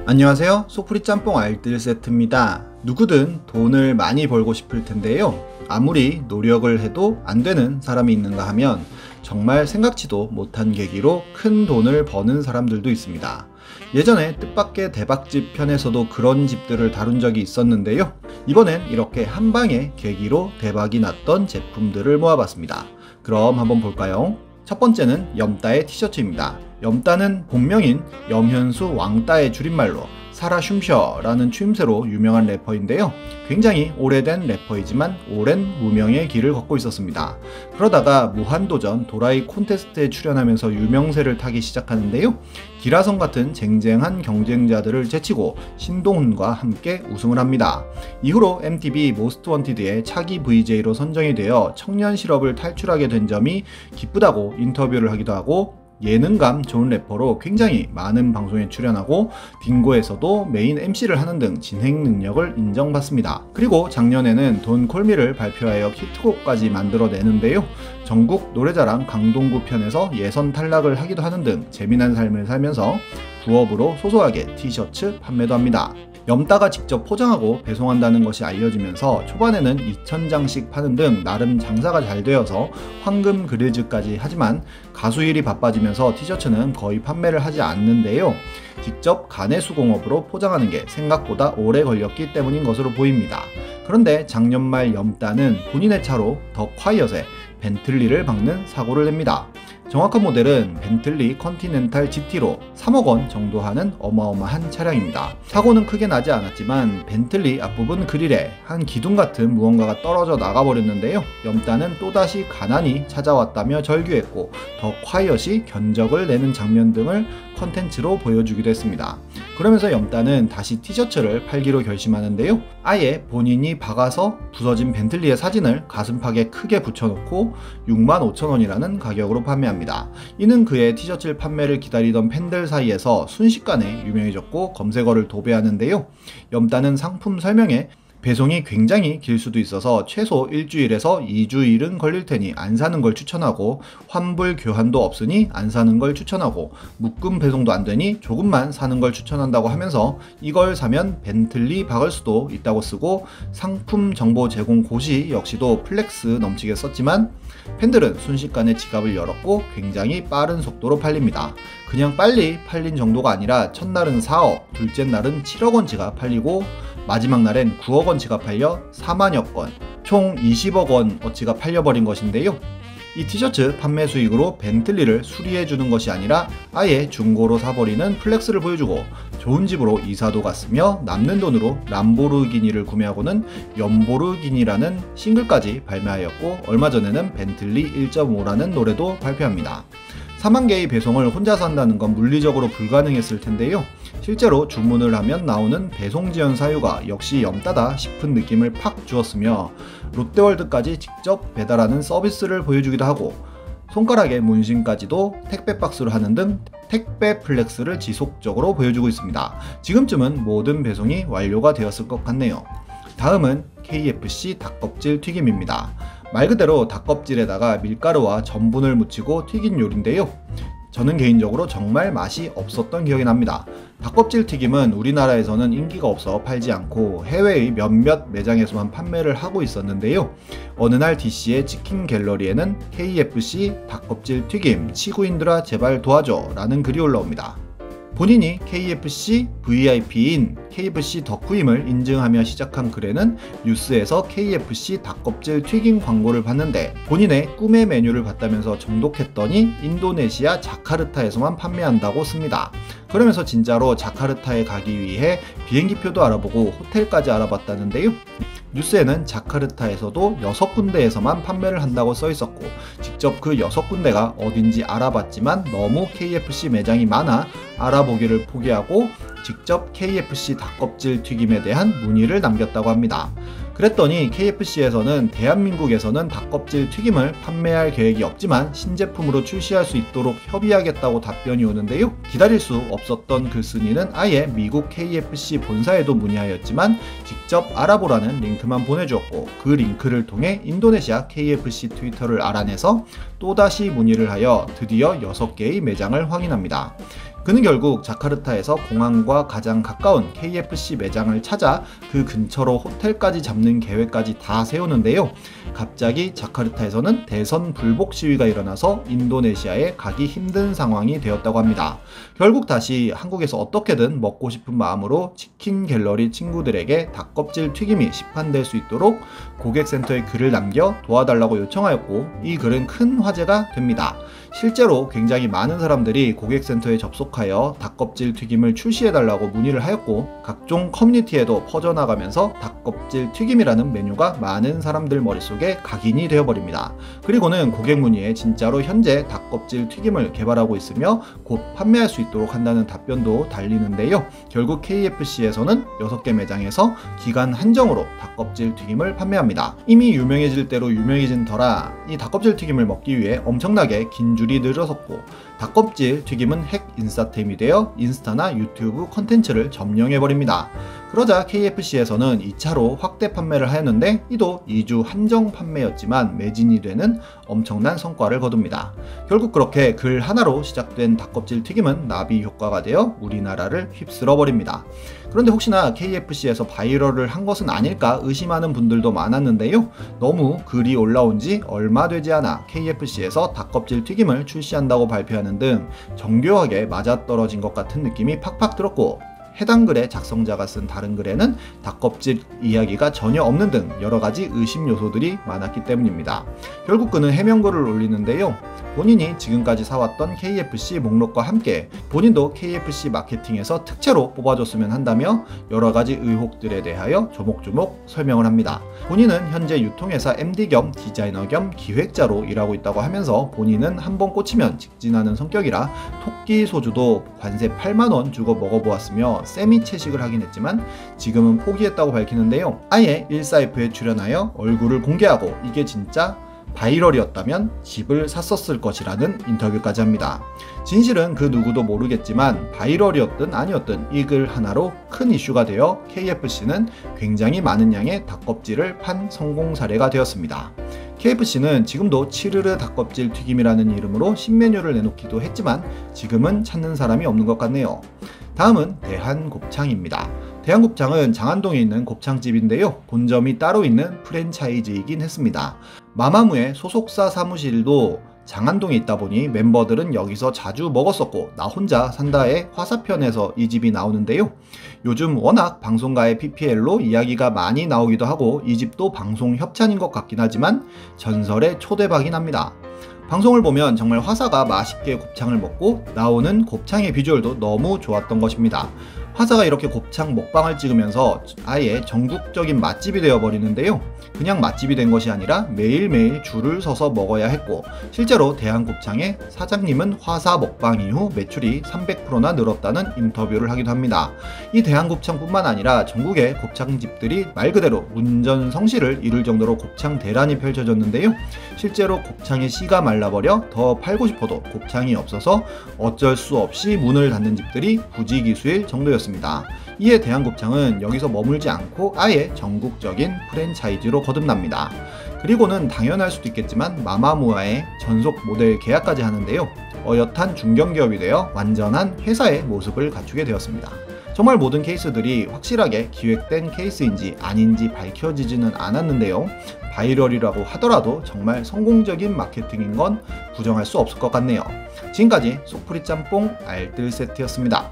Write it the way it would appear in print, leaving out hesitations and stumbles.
안녕하세요. 소프리 짬뽕 알뜰 세트입니다. 누구든 돈을 많이 벌고 싶을 텐데요. 아무리 노력을 해도 안 되는 사람이 있는가 하면 정말 생각지도 못한 계기로 큰 돈을 버는 사람들도 있습니다. 예전에 뜻밖의 대박집 편에서도 그런 집들을 다룬 적이 있었는데요. 이번엔 이렇게 한방에 계기로 대박이 났던 제품들을 모아봤습니다. 그럼 한번 볼까요? 첫 번째는 염따의 티셔츠입니다. 염따는 본명인 염현수 왕따의 줄임말로 사라 춤셔라는 추임새로 유명한 래퍼인데요. 굉장히 오래된 래퍼이지만 오랜 무명의 길을 걷고 있었습니다. 그러다가 무한도전 도라이 콘테스트에 출연하면서 유명세를 타기 시작하는데요. 기라성 같은 쟁쟁한 경쟁자들을 제치고 신동훈과 함께 우승을 합니다. 이후로 MTV 모스트 원티드의 차기 VJ로 선정이 되어 청년 실업을 탈출하게 된 점이 기쁘다고 인터뷰를 하기도 하고, 예능감 좋은 래퍼로 굉장히 많은 방송에 출연하고 딩고에서도 메인 MC를 하는 등 진행 능력을 인정받습니다. 그리고 작년에는 돈 콜미를 발표하여 히트곡까지 만들어내는데요. 전국 노래자랑 강동구 편에서 예선 탈락을 하기도 하는 등 재미난 삶을 살면서 부업으로 소소하게 티셔츠 판매도 합니다. 염따가 직접 포장하고 배송한다는 것이 알려지면서 초반에는 2,000장씩 파는 등 나름 장사가 잘 되어서 황금 그릴즈까지 하지만 가수 일이 바빠지면서 티셔츠는 거의 판매를 하지 않는데요. 직접 가내수공업으로 포장하는 게 생각보다 오래 걸렸기 때문인 것으로 보입니다. 그런데 작년 말 염따는 본인의 차로 더 콰이엇에 벤틀리를 박는 사고를 냅니다. 정확한 모델은 벤틀리 컨티넨탈 GT로 3억 원 정도 하는 어마어마한 차량입니다. 사고는 크게 나지 않았지만 벤틀리 앞부분 그릴에 한 기둥 같은 무언가가 떨어져 나가버렸는데요. 염따는 또다시 가난이 찾아왔다며 절규했고 더 콰이엇이 견적을 내는 장면 등을 컨텐츠로 보여주기도 했습니다. 그러면서 염따는 다시 티셔츠를 팔기로 결심하는데요. 아예 본인이 박아서 부서진 벤틀리의 사진을 가슴팍에 크게 붙여놓고 65,000원이라는 가격으로 판매합니다. 이는 그의 티셔츠 판매를 기다리던 팬들 사이에서 순식간에 유명해졌고 검색어를 도배하는데요. 염따는 상품 설명에 배송이 굉장히 길 수도 있어서 최소 일주일에서 2주일은 걸릴 테니 안 사는 걸 추천하고, 환불 교환도 없으니 안 사는 걸 추천하고, 묶음 배송도 안 되니 조금만 사는 걸 추천한다고 하면서 이걸 사면 벤틀리 박을 수도 있다고 쓰고, 상품 정보 제공 고시 역시도 플렉스 넘치게 썼지만 팬들은 순식간에 지갑을 열었고 굉장히 빠른 속도로 팔립니다. 그냥 빨리 팔린 정도가 아니라 첫날은 4억, 둘째 날은 7억 원치가 팔리고 마지막 날엔 9억 원치가 팔려 4만여 건, 총 20억 원 어치가 팔려버린 것인데요. 이 티셔츠 판매 수익으로 벤틀리를 수리해주는 것이 아니라 아예 중고로 사버리는 플렉스를 보여주고, 좋은 집으로 이사도 갔으며 남는 돈으로 람보르기니를 구매하고는 연보르기니라는 싱글까지 발매하였고, 얼마 전에는 벤틀리 1.5라는 노래도 발표합니다. 4만 개의 배송을 혼자서 한다는 건 물리적으로 불가능했을 텐데요. 실제로 주문을 하면 나오는 배송 지연 사유가 역시 염따다 싶은 느낌을 팍 주었으며, 롯데월드까지 직접 배달하는 서비스를 보여주기도 하고, 손가락에 문신까지도 택배 박스로 하는 등 택배 플렉스를 지속적으로 보여주고 있습니다. 지금쯤은 모든 배송이 완료가 되었을 것 같네요. 다음은 KFC 닭껍질 튀김입니다. 말 그대로 닭껍질에다가 밀가루와 전분을 묻히고 튀긴 요리인데요. 저는 개인적으로 정말 맛이 없었던 기억이 납니다. 닭껍질 튀김은 우리나라에서는 인기가 없어 팔지 않고 해외의 몇몇 매장에서만 판매를 하고 있었는데요. 어느 날 DC의 치킨 갤러리에는 KFC 닭껍질 튀김 치구인들아 제발 도와줘 라는 글이 올라옵니다. 본인이 KFC VIP인 KFC 덕후임을 인증하며 시작한 글에는 뉴스에서 KFC 닭껍질 튀김 광고를 봤는데 본인의 꿈의 메뉴를 봤다면서 정독했더니 인도네시아 자카르타에서만 판매한다고 씁니다. 그러면서 진짜로 자카르타에 가기 위해 비행기표도 알아보고 호텔까지 알아봤다는데요. 뉴스에는 자카르타에서도 6군데에서만 판매를 한다고 써있었고, 직접 그 6군데가 어딘지 알아봤지만 너무 KFC 매장이 많아 알아보기를 포기하고 직접 KFC 닭껍질 튀김에 대한 문의를 남겼다고 합니다. 그랬더니 KFC에서는 대한민국에서는 닭껍질 튀김을 판매할 계획이 없지만 신제품으로 출시할 수 있도록 협의하겠다고 답변이 오는데요. 기다릴 수 없었던 글쓴이는 아예 미국 KFC 본사에도 문의하였지만 직접 알아보라는 링크만 보내주었고, 그 링크를 통해 인도네시아 KFC 트위터를 알아내서 또다시 문의를 하여 드디어 6개의 매장을 확인합니다. 그는 결국 자카르타에서 공항과 가장 가까운 KFC 매장을 찾아 그 근처로 호텔까지 잡는 계획까지 다 세우는데요. 갑자기 자카르타에서는 대선 불복 시위가 일어나서 인도네시아에 가기 힘든 상황이 되었다고 합니다. 결국 다시 한국에서 어떻게든 먹고 싶은 마음으로 치킨 갤러리 친구들에게 닭껍질 튀김이 시판될 수 있도록 고객센터에 글을 남겨 도와달라고 요청하였고, 이 글은 큰 화제가 됩니다. 실제로 굉장히 많은 사람들이 고객센터에 접속하여 닭껍질 튀김을 출시해달라고 문의를 하였고, 각종 커뮤니티에도 퍼져나가면서 닭껍질 튀김이라는 메뉴가 많은 사람들 머릿속에 각인이 되어버립니다. 그리고는 고객 문의에 진짜로 현재 닭껍질 튀김을 개발하고 있으며 곧 판매할 수 있도록 한다는 답변도 달리는데요. 결국 KFC에서는 6개 매장에서 기간 한정으로 닭껍질 튀김을 판매합니다. 이미 유명해질 대로 유명해진 터라 이 닭껍질 튀김을 먹기 위해 엄청나게 긴 줄이 늘어섰고, 닭껍질 튀김은 핵 인싸템이 되어 인스타나 유튜브 컨텐츠를 점령해버립니다. 그러자 KFC에서는 2차로 확대 판매를 하였는데, 이도 2주 한정 판매였지만 매진이 되는 엄청난 성과를 거둡니다. 결국 그렇게 글 하나로 시작된 닭껍질 튀김은 나비 효과가 되어 우리나라를 휩쓸어 버립니다. 그런데 혹시나 KFC에서 바이럴을 한 것은 아닐까 의심하는 분들도 많았는데요. 너무 글이 올라온 지 얼마 되지 않아 KFC에서 닭껍질 튀김을 출시한다고 발표하는 등 정교하게 맞아떨어진 것 같은 느낌이 팍팍 들었고, 해당 글의 작성자가 쓴 다른 글에는 닭껍질 이야기가 전혀 없는 등 여러가지 의심 요소들이 많았기 때문입니다. 결국 그는 해명글을 올리는데요. 본인이 지금까지 사왔던 KFC 목록과 함께 본인도 KFC 마케팅에서 특채로 뽑아줬으면 한다며 여러가지 의혹들에 대하여 조목조목 설명을 합니다. 본인은 현재 유통회사 MD 겸 디자이너 겸 기획자로 일하고 있다고 하면서, 본인은 한번 꽂히면 직진하는 성격이라 토끼 소주도 관세 8만원 주고 먹어보았으며 세미 채식을 하긴 했지만 지금은 포기했다고 밝히는데요. 아예 일사이프에 출연하여 얼굴을 공개하고 이게 진짜 바이럴이었다면 집을 샀었을 것이라는 인터뷰까지 합니다. 진실은 그 누구도 모르겠지만 바이럴이었든 아니었든 이 글 하나로 큰 이슈가 되어 KFC는 굉장히 많은 양의 닭껍질을 판 성공 사례가 되었습니다. KFC는 지금도 치르르 닭껍질 튀김이라는 이름으로 신메뉴를 내놓기도 했지만 지금은 찾는 사람이 없는 것 같네요. 다음은 대한곱창입니다. 대한곱창은 장안동에 있는 곱창집인데요. 본점이 따로 있는 프랜차이즈이긴 했습니다. 마마무의 소속사 사무실도 장안동에 있다 보니 멤버들은 여기서 자주 먹었었고, 나 혼자 산다의 화사편에서 이 집이 나오는데요. 요즘 워낙 방송가의 PPL로 이야기가 많이 나오기도 하고 이 집도 방송 협찬인 것 같긴 하지만 전설의 초대박이긴 합니다. 방송을 보면 정말 화사가 맛있게 곱창을 먹고 나오는 곱창의 비주얼도 너무 좋았던 것입니다. 화사가 이렇게 곱창 먹방을 찍으면서 아예 전국적인 맛집이 되어버리는데요. 그냥 맛집이 된 것이 아니라 매일매일 줄을 서서 먹어야 했고, 실제로 대한곱창의 사장님은 화사 먹방 이후 매출이 300%나 늘었다는 인터뷰를 하기도 합니다. 이 대한곱창뿐만 아니라 전국의 곱창집들이 말 그대로 운전성시를 이룰 정도로 곱창 대란이 펼쳐졌는데요. 실제로 곱창의 씨가 말라버려 더 팔고 싶어도 곱창이 없어서 어쩔 수 없이 문을 닫는 집들이 부지기수일 정도였습니다. 이에 대한곱창은 여기서 머물지 않고 아예 전국적인 프랜차이즈로 거듭납니다. 그리고는 당연할 수도 있겠지만 마마무와의 전속 모델 계약까지 하는데요. 어엿한 중견기업이 되어 완전한 회사의 모습을 갖추게 되었습니다. 정말 모든 케이스들이 확실하게 기획된 케이스인지 아닌지 밝혀지지는 않았는데요. 바이럴이라고 하더라도 정말 성공적인 마케팅인 건 부정할 수 없을 것 같네요. 지금까지 속풀이 짬뽕 알뜰 세트였습니다.